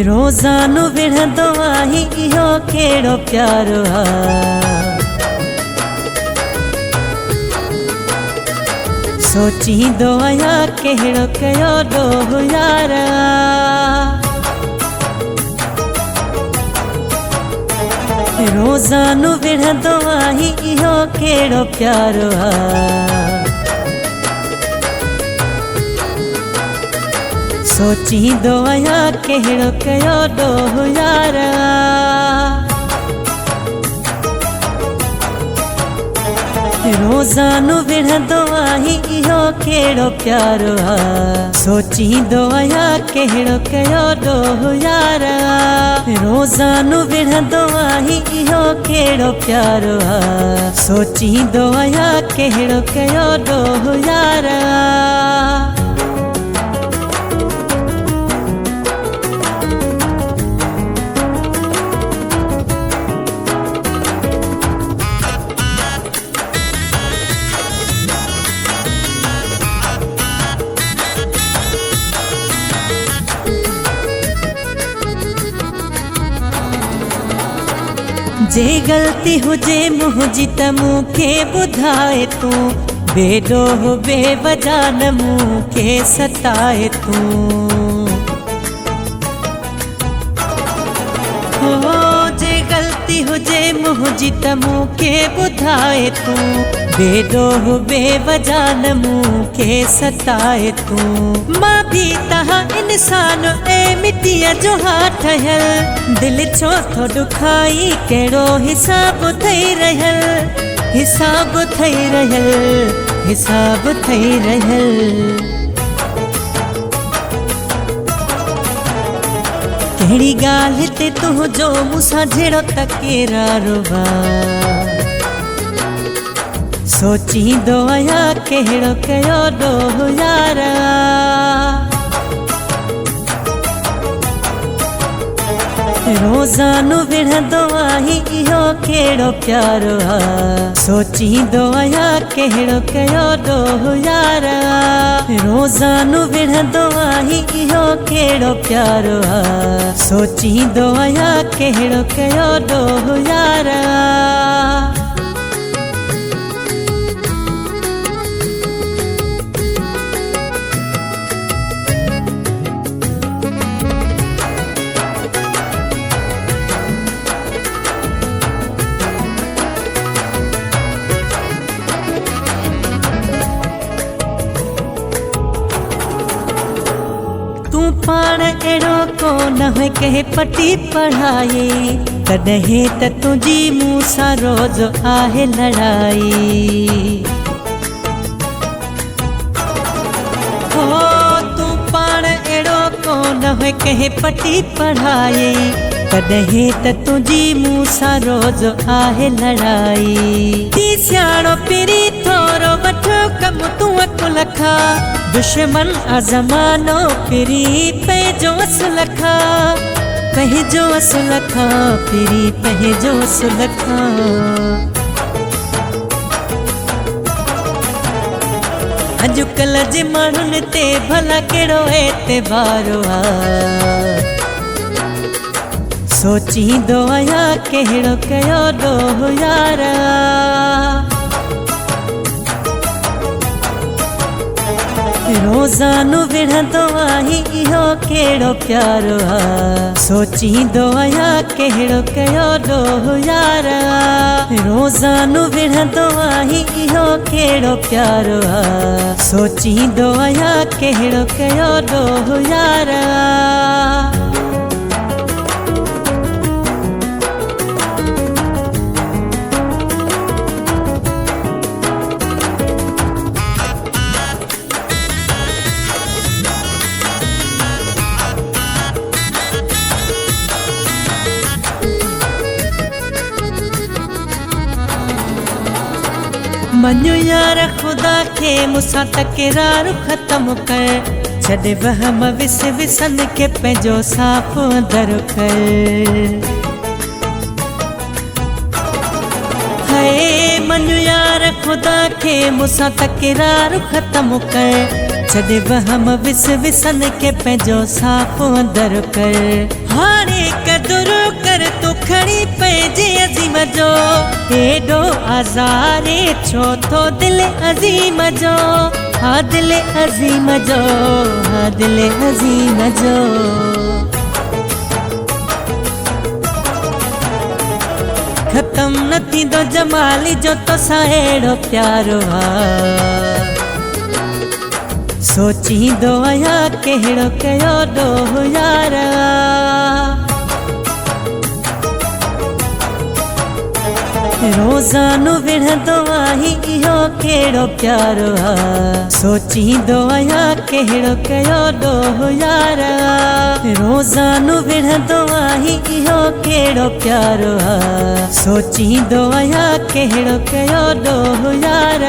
रोज़ानो विढ़ंदो आहीं इहो केड़ो प्यारो आ। सोचींदो आहियां केड़ो कयो ॾोहु यारा। रोज़ानो विढ़ंदो आहीं इहो केड़ो प्यारो आ। सोचींदो आहियां केड़ो कयो ॾोहु यारा। रोज़ानो विढ़ंदो आहीं इहो केड़ो प्यारो आ। सोचींदो आहियां केड़ो कयो ॾोहु यारा। रोज़ानो विढ़ंदो आहीं इहो केड़ो प्यारो आ। सोचींदो आहियां केड़ो कयो ॾोहु यारा। जे गलती हुजे मुंहिंजी त मूंखे ॿुधाए तूं। बेॾोह बेवजह न मूंखे सताए तूं। हो जे गलती हुजे मुंहिंजी त मूंखे ॿुधाए तूं। बेॾोह बेवजह न मूंखे सताए तूं। मां भी तहां इंसान ए मिटीअ जो हा ठहियल। दिल छो थो दुखाई केड़ो हिसाब थई रहल। हिसाब थई रहल। हिसाब थई रहल। केड़ी ॻाल्हि ते तुंहिंजो मूंसां जहिड़ो तकरारो बा। सोचींदो आहियां केड़ो कयो ॾोहु यारा। रोज़ानो विढ़ंदो आहीं इहो केड़ो प्यारो आ। सोचींदो आहियां केड़ो कयो ॾोहु यारा। रोज़ानो विढ़ंदो आहीं इहो केड़ो प्यारो आ। सोचींदो आहियां केड़ो कयो ॾोहु यारा। तूं पाण अहिड़ो कोन हुई कंहिं पटी पढ़ाई। तॾहिं त तुंहिंजी मूंसां रोज़ आहे लड़ाई। हो तूं पाण अहिड़ो कोन हुई कंहिं पटी पढ़ाई। तॾहिं त तुंहिंजी मूंसां रोज़ आहे लड़ाई। थी सियाणो पिरी थोरो वठो कम तूं अकुल खा। दुश्मन ज़मानो पिरी पंहिंजो असुल खा। पंहिंजो असुल खा पिरी पंहिंजो असुल खा। अॼुकल्ह जे माण्हुनि ते भला केड़ो एतबारो आ। सोचींदो आहियां केड़ो कयो ॾोहु यारा। रोज़ानो विढ़ंदो आहीं इहो केड़ो प्यारो आ। सोचींदो आहियां केड़ो कयो ॾोहु यारा। रोज़ानो विढ़ंदो आहीं इहो केड़ो प्यारो आ। सोचींदो आहियां केड़ो कयो ॾोहु यारा। मञो यार खुदा खे मूंसां तकरार ख़त्म कर। छॾे वहम विस विसन के पंहिंजो साफ़ अंदर कर। हाय मञो यार खुदा खे मूंसां तकरार ख़त्म कर। छॾे वहम विस विसन के पंहिंजो साफ़ अंदर कर। हाणे कदुरु कर तूं खणी पंहिंजे अज़ीम जो, हेॾो आज़ारे छो थो दिल अज़ीम जो, हा दिल अज़ीम जो, हा दिल अज़ीम जो। ख़त्म न थींदो जमाली जो तोसां अहिड़ो प्यारो आ, सोचींदो आहियां कहिड़ो कयो ॾोह यार। रोज़ानो विढ़ंदो आहीं इहो कहिड़ो प्यारो आ, सोचींदो आहियां कहिड़ो कयो ॾोह यार। रोज़ानो विढ़ंदो आहीं इहो कहिड़ो प्यारो आ, सोचींदो आहियां कहिड़ो कयो ॾोह यार।